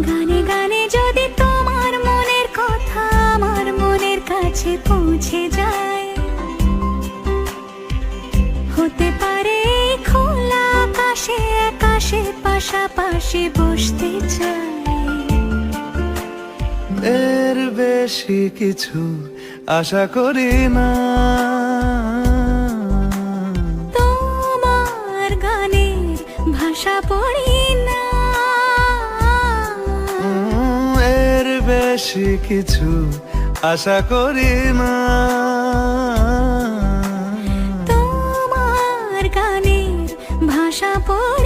গানে গানে যদি তোমার মনের কথা আমার মনের কাছে পৌঁছে যায়, হতে পারে এই খোলা আকাশে আকাশে পাশাপাশি বসতে চাই। এর বেশি কিছু আশা করি না, তোমার গানের ভাষা পড়ি না। এর বেশি কিছু আশা করি না, তোমার গানের ভাষা পড়ি